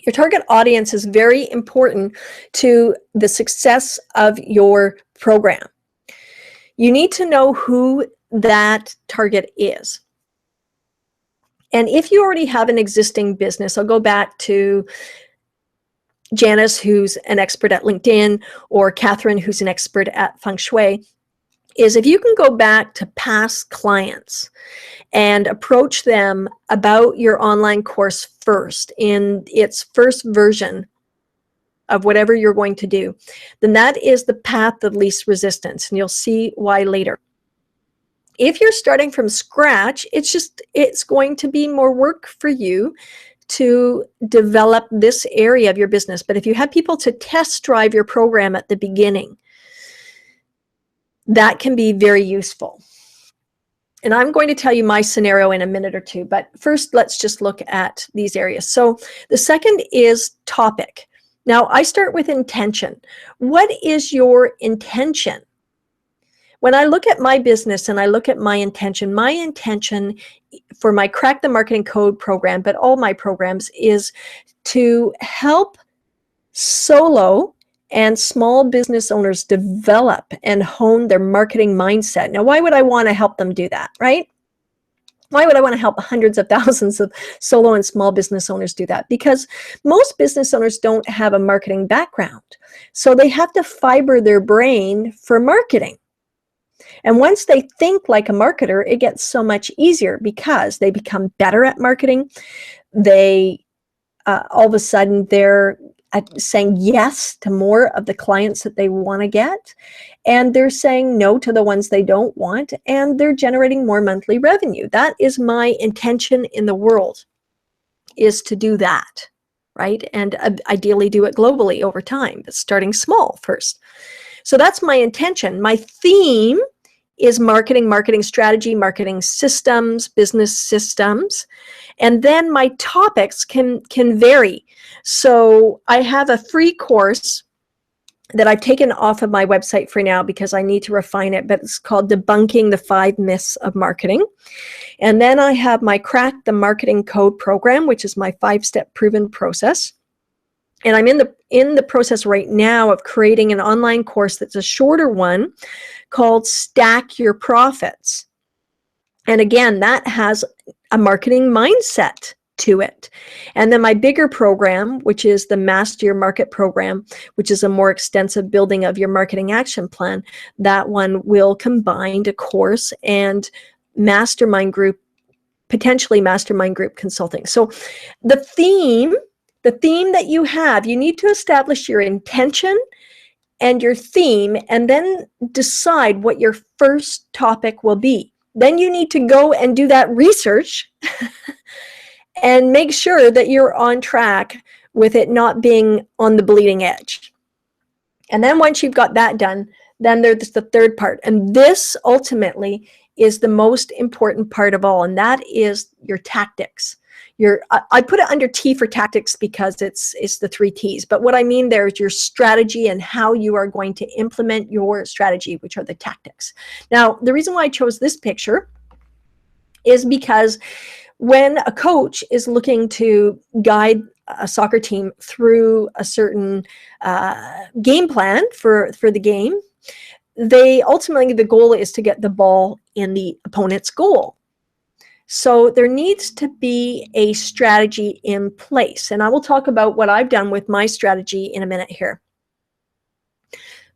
Your target audience is very important to the success of your program. You need to know who that target is. And if you already have an existing business, I'll go back to Janice, who's an expert at LinkedIn, or Catherine, who's an expert at Feng Shui, is if you can go back to past clients and approach them about your online course first, in its first version of whatever you're going to do, then that is the path of least resistance, and you'll see why later. If you're starting from scratch, it's going to be more work for you to develop this area of your business. But if you have people to test drive your program at the beginning, that can be very useful. And I'm going to tell you my scenario in a minute or two, but first let's just look at these areas. So the second is topic. Now I start with intention. What is your intention? When I look at my business and I look at my intention for my Crack the Marketing Code program, but all my programs, is to help solo and small business owners develop and hone their marketing mindset. Now, why would I want to help them do that, right? Why would I want to help hundreds of thousands of solo and small business owners do that? Because most business owners don't have a marketing background. So they have to fiber their brain for marketing. And once they think like a marketer, it gets so much easier because they become better at marketing. They, all of a sudden, they're saying yes to more of the clients that they want to get, and they're saying no to the ones they don't want, and they're generating more monthly revenue. That is my intention in the world, is to do that, right? And ideally do it globally over time, but starting small first. So that's my intention. My theme is marketing, marketing strategy, marketing systems, business systems. And then my topics can vary. So I have a free course that I've taken off of my website for now because I need to refine it, but it's called Debunking the 5 Myths of Marketing. And then I have my Crack the Marketing Code program, which is my 5-step proven process. And I'm in the process right now of creating an online course that's a shorter one called Stack Your Profits. And again, that has a marketing mindset to it. And then my bigger program, which is the Master Your Market program, which is a more extensive building of your marketing action plan, that one will combine a course and mastermind group, potentially mastermind group consulting. So the theme that you have, you need to establish your intention and your theme, and then decide what your first topic will be. Then you need to go and do that research and make sure that you're on track with it not being on the bleeding edge. And then once you've got that done, then there's the third part. And this ultimately is the most important part of all, and that is your tactics. I put it under T for tactics because it's the 3 T's. But what I mean there is your strategy and how you are going to implement your strategy, which are the tactics. Now, the reason why I chose this picture is because when a coach is looking to guide a soccer team through a certain game plan for the game, they ultimately, the goal is to get the ball in the opponent's goal. So there needs to be a strategy in place. And I will talk about what I've done with my strategy in a minute here.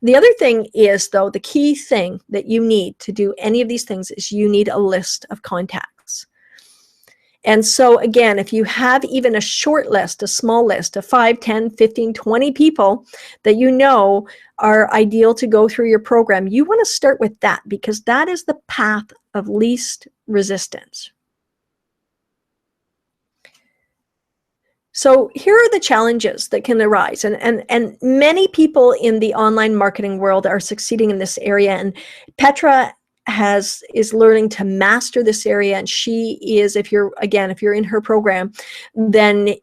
The other thing is, though, the key thing that you need to do any of these things is you need a list of contacts. And so again, if you have even a short list, a small list of 5, 10, 15, 20 people that you know are ideal to go through your program, you want to start with that, because that is the path of least resistance. So here are the challenges that can arise, and many people in the online marketing world are succeeding in this area, and Petra is learning to master this area, and she is, if you're in her program, then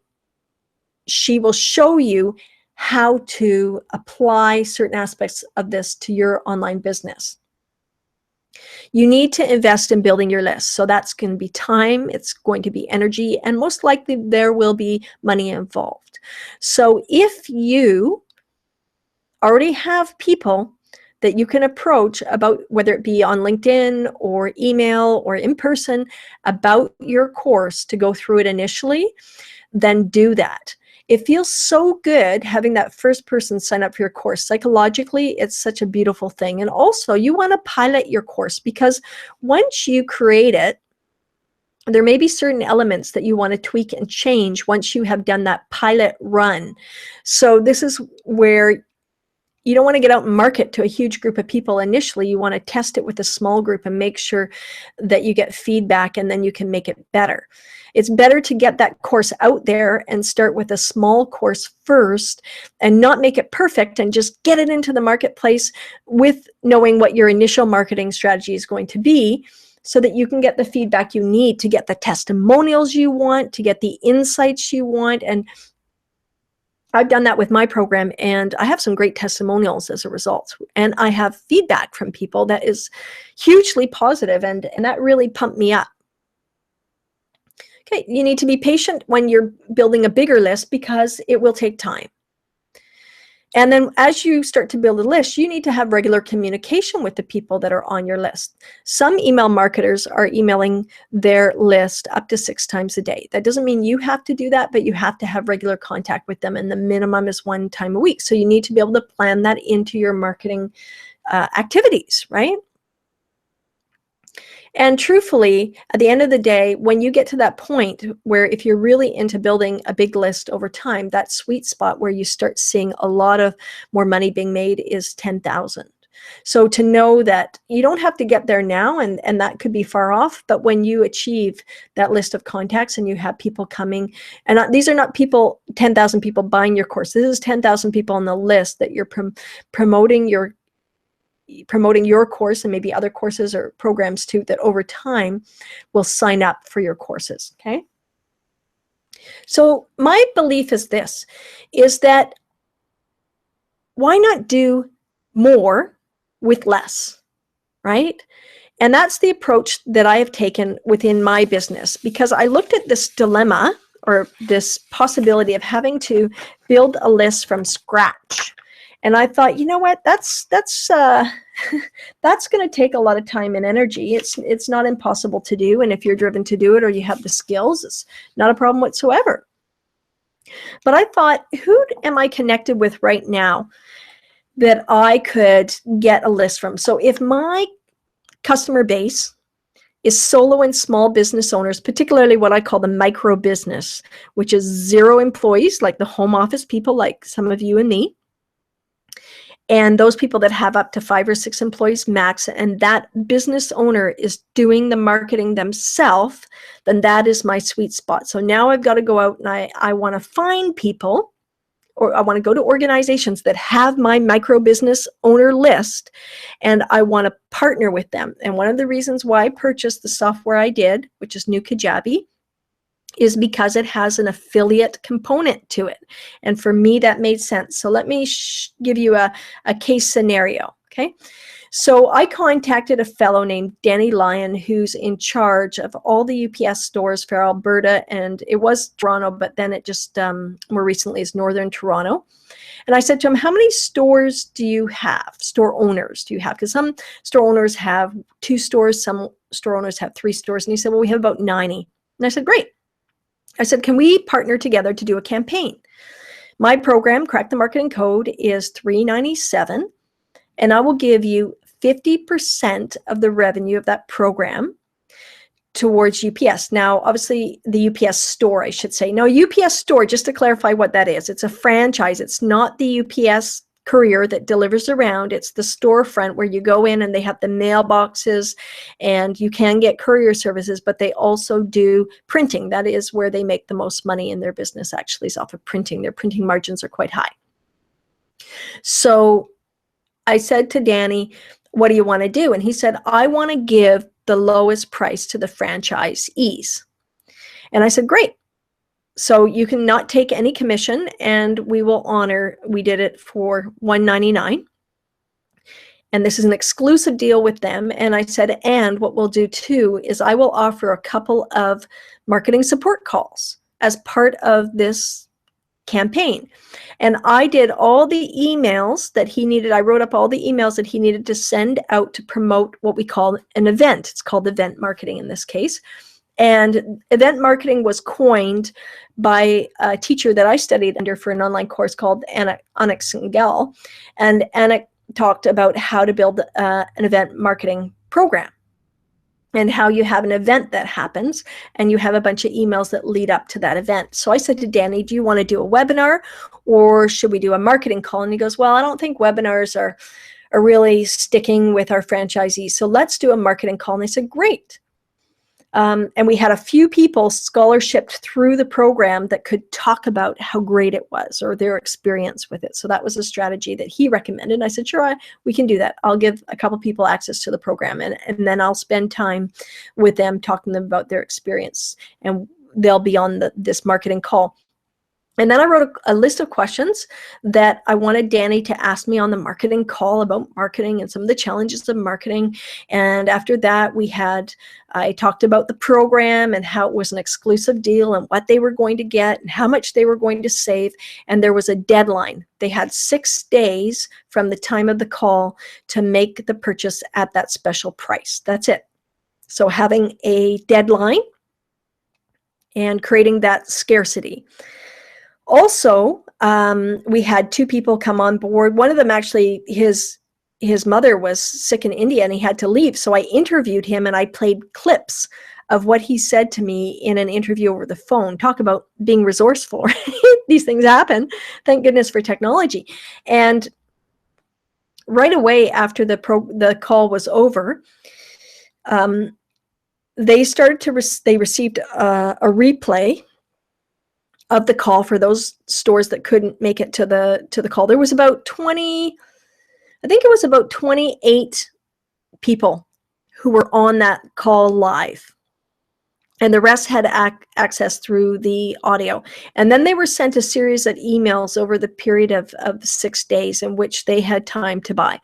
she will show you how to apply certain aspects of this to your online business. You need to invest in building your list. So that's going to be time, it's going to be energy, and most likely there will be money involved. So if you already have people that you can approach about, whether it be on LinkedIn or email or in person, about your course to go through it initially, then do that. It feels so good having that first person sign up for your course. Psychologically, it's such a beautiful thing. And also, you want to pilot your course, because once you create it, there may be certain elements that you want to tweak and change once you have done that pilot run. So this is where you don't want to get out and market to a huge group of people initially. You want to test it with a small group and make sure that you get feedback, and then you can make it better. It's better to get that course out there and start with a small course first and not make it perfect, and just get it into the marketplace with knowing what your initial marketing strategy is going to be, so that you can get the feedback you need to get the testimonials you want, to get the insights you want. And I've done that with my program, and I have some great testimonials as a result. And I have feedback from people that is hugely positive, and that really pumped me up. Okay, you need to be patient when you're building a bigger list, because it will take time. And then as you start to build a list, you need to have regular communication with the people that are on your list. Some email marketers are emailing their list up to 6 times a day. That doesn't mean you have to do that, but you have to have regular contact with them, and the minimum is 1 time a week. So you need to be able to plan that into your marketing activities, right? And truthfully, at the end of the day, when you get to that point where, if you're really into building a big list over time, that sweet spot where you start seeing a lot of more money being made is 10,000. So to know that you don't have to get there now, and that could be far off, but when you achieve that list of contacts and you have people coming, and these are not people, 10,000 people buying your course. This is 10,000 people on the list that you're promoting your course, and maybe other courses or programs too, that over time will sign up for your courses. Okay. So my belief is this, is that why not do more with less, right? And that's the approach that I have taken within my business, because I looked at this dilemma, or this possibility of having to build a list from scratch. And I thought, you know what, that's that's going to take a lot of time and energy. It's not impossible to do. And if you're driven to do it or you have the skills, it's not a problem whatsoever. But I thought, who am I connected with right now that I could get a list from? So if my customer base is solo and small business owners, particularly what I call the micro business, which is 0 employees, like the home office people, like some of you and me, and those people that have up to 5 or 6 employees max, and that business owner is doing the marketing themselves, then that is my sweet spot. So now I've got to go out and I want to find people, or I want to go to organizations that have my micro business owner list, and I want to partner with them. And one of the reasons why I purchased the software I did, which is New Kajabi, is because it has an affiliate component to it. And for me, that made sense. So let me give you a case scenario, okay? So I contacted a fellow named Danny Lyon, who's in charge of all the UPS stores for Alberta, and it was Toronto, but then it just more recently is Northern Toronto. And I said to him, how many stores do you have? Store owners do you have? Because some store owners have 2 stores, some store owners have 3 stores. And he said, well, we have about 90. And I said, great. I said, can we partner together to do a campaign? My program, Crack the Marketing Code, is $397, and I will give you 50% of the revenue of that program towards UPS. Now, obviously, the UPS store, I should say. No, UPS store, just to clarify what that is, it's a franchise. It's not the UPS courier that delivers around. It's the storefront where you go in and they have the mailboxes, and you can get courier services, but they also do printing. That is where they make the most money in their business, actually, is off of printing. Their printing margins are quite high. So I said to Danny, what do you want to do? And he said, I want to give the lowest price to the franchisees. And I said, great. So you can not take any commission, and we will honor, we did it for $199. And this is an exclusive deal with them. And I said, and what we'll do too is I will offer a couple of marketing support calls as part of this campaign. And I did all the emails that he needed. I wrote up all the emails that he needed to send out to promote what we call an event. It's called event marketing in this case. And event marketing was coined by a teacher that I studied under for an online course called Anik Singel. And Anik talked about how to build an event marketing program, and how you have an event that happens and you have a bunch of emails that lead up to that event. So I said to Danny, do you want to do a webinar, or should we do a marketing call? And he goes, well, I don't think webinars are really sticking with our franchisees, so let's do a marketing call. And I said, great. And we had a few people scholarshiped through the program that could talk about how great it was or their experience with it. So that was a strategy that he recommended. And I said, sure, we can do that. I'll give a couple people access to the program, and then I'll spend time with them talking to them about their experience, and they'll be on this marketing call. And then I wrote a list of questions that I wanted Danny to ask me on the marketing call about marketing and some of the challenges of marketing. And after that, I talked about the program and how it was an exclusive deal and what they were going to get and how much they were going to save. And there was a deadline. They had 6 days from the time of the call to make the purchase at that special price. That's it. So having a deadline and creating that scarcity. Also, we had 2 people come on board. One of them, actually, his mother was sick in India and he had to leave. So I interviewed him and I played clips of what he said to me in an interview over the phone. Talk about being resourceful. These things happen. Thank goodness for technology. And right away after the call was over, they received a replay of the call for those stores that couldn't make it to the call. There was about 28 people who were on that call live, and the rest had access through the audio. And then they were sent a series of emails over the period of 6 days in which they had time to buy.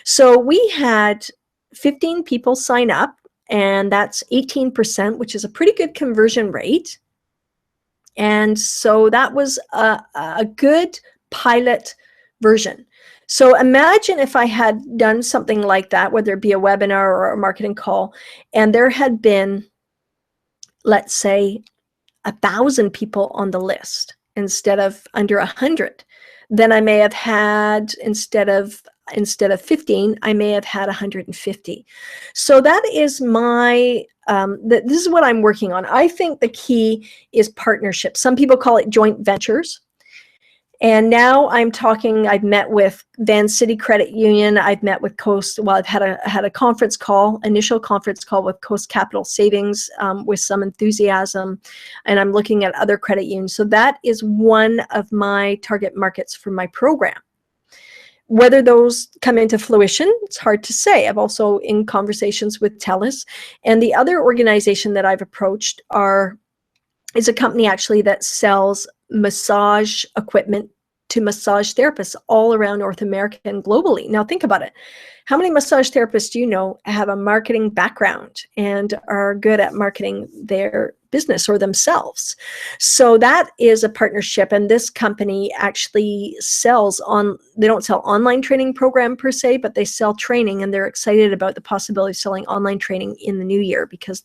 So we had 15 people sign up, and that's 18%, which is a pretty good conversion rate. And so that was a good pilot version. So imagine if I had done something like that, whether it be a webinar or a marketing call, and there had been, let's say, 1,000 people on the list instead of under 100. Then I may have had, instead of 15, I may have had 150. So that is my, this is what I'm working on. I think the key is partnership. Some people call it joint ventures. And now I'm talking, I've met with Van City Credit Union. I've met with Coast, well, I've had a conference call, initial conference call with Coast Capital Savings with some enthusiasm. And I'm looking at other credit unions. So that is one of my target markets for my program. Whether those come into fruition, it's hard to say. I've also in conversations with TELUS. And the other organization that I've approached is a company actually that sells massage equipment to massage therapists all around North America and globally. Now think about it. How many massage therapists do you know have a marketing background and are good at marketing their business or themselves? So that is a partnership, and this company actually sells they don't sell online training program per se, but they sell training, and they're excited about the possibility of selling online training in the new year because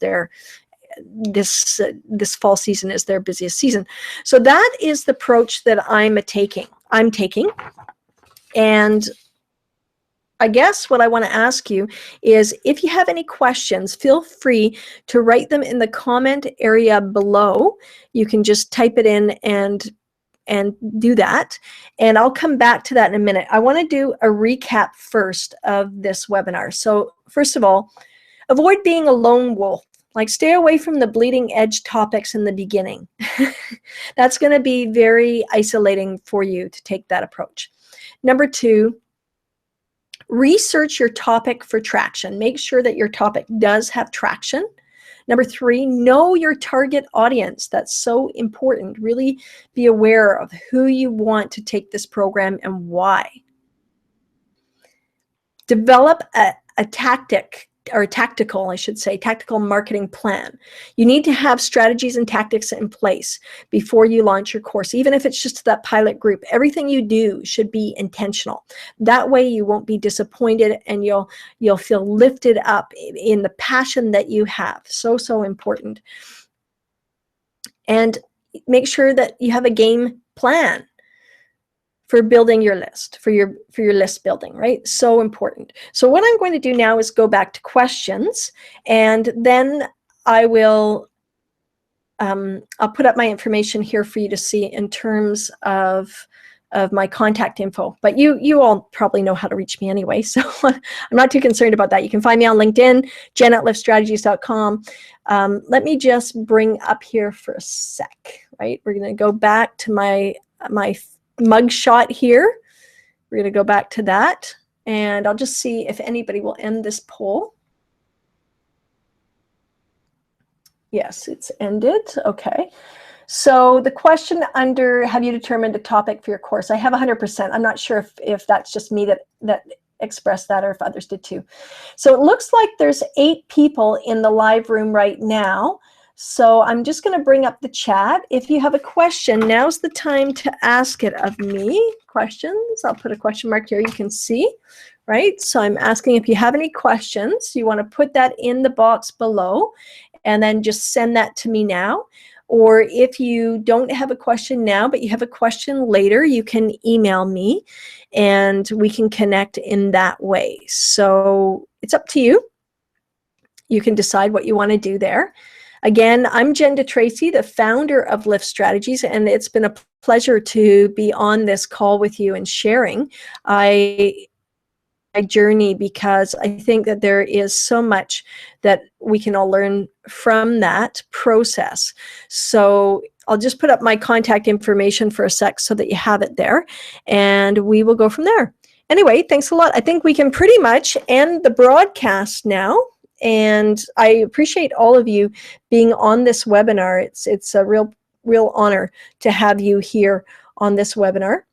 this fall season is their busiest season. So that is the approach that I'm taking. And I guess what I want to ask you is, if you have any questions, feel free to write them in the comment area below. You can just type it in and do that. And I'll come back to that in a minute. I want to do a recap first of this webinar. So first of all, avoid being a lone wolf. Like, stay away from the bleeding edge topics in the beginning. That's going to be very isolating for you to take that approach. Number 2, research your topic for traction. Make sure that your topic does have traction. Number 3, know your target audience. That's so important. Really be aware of who you want to take this program and why. Develop a tactical marketing plan. You need to have strategies and tactics in place before you launch your course, even if it's just that pilot group. Everything you do should be intentional. That way you won't be disappointed, and you'll feel lifted up in the passion that you have. So important. And make sure that you have a game plan for building your list, for your list building, right? So important. So what I'm going to do now is go back to questions, and then I will, I'll put up my information here for you to see in terms of my contact info. But you all probably know how to reach me anyway, so I'm not too concerned about that. You can find me on LinkedIn, jen@liftstrategies.com. Let me just bring up here for a sec, right? We're going to go back to my mug shot here. We're going to go back to that, and I'll just see if anybody will end this poll. Yes, it's ended. Okay. So the question under, have you determined a topic for your course? I have 100%. I'm not sure if that's just me that expressed that, or if others did too. So it looks like there's 8 people in the live room right now. So I'm just going to bring up the chat. If you have a question, now's the time to ask it of me. Questions, I'll put a question mark here, you can see, right? So I'm asking if you have any questions. You want to put that in the box below and then just send that to me now. Or if you don't have a question now, but you have a question later, you can email me and we can connect in that way. So it's up to you. You can decide what you want to do there. Again, I'm Jen DeTracy, the founder of Lift Strategies, and it's been a pleasure to be on this call with you and sharing my journey, because I think that there is so much that we can all learn from that process. So I'll just put up my contact information for a sec so that you have it there, and we will go from there. Anyway, thanks a lot. I think we can pretty much end the broadcast now. And I appreciate all of you being on this webinar. It's a real honor to have you here on this webinar.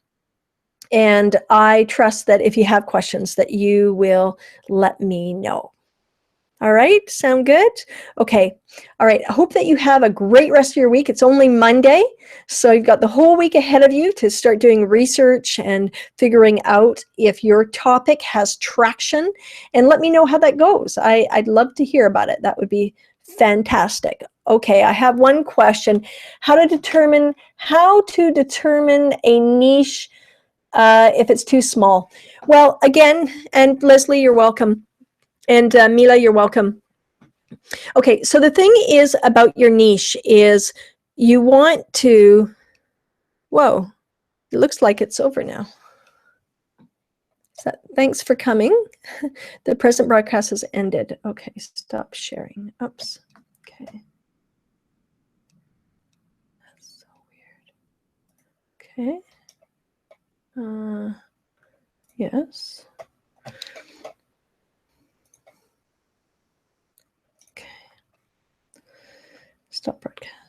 And I trust that if you have questions that you will let me know. All right, sound good? Okay, all right. I hope that you have a great rest of your week. It's only Monday, so you've got the whole week ahead of you to start doing research and figuring out if your topic has traction. And let me know how that goes. I'd love to hear about it. That would be fantastic. Okay, I have one question. How to determine a niche if it's too small? Well, again, and Leslie, you're welcome. And Mila, you're welcome. Okay, so the thing is about your niche is you want to, whoa, it looks like it's over now. So, thanks for coming. The present broadcast has ended. Okay, stop sharing. Oops. Okay. That's so weird. Okay. Yes. Okay. Stop broadcast.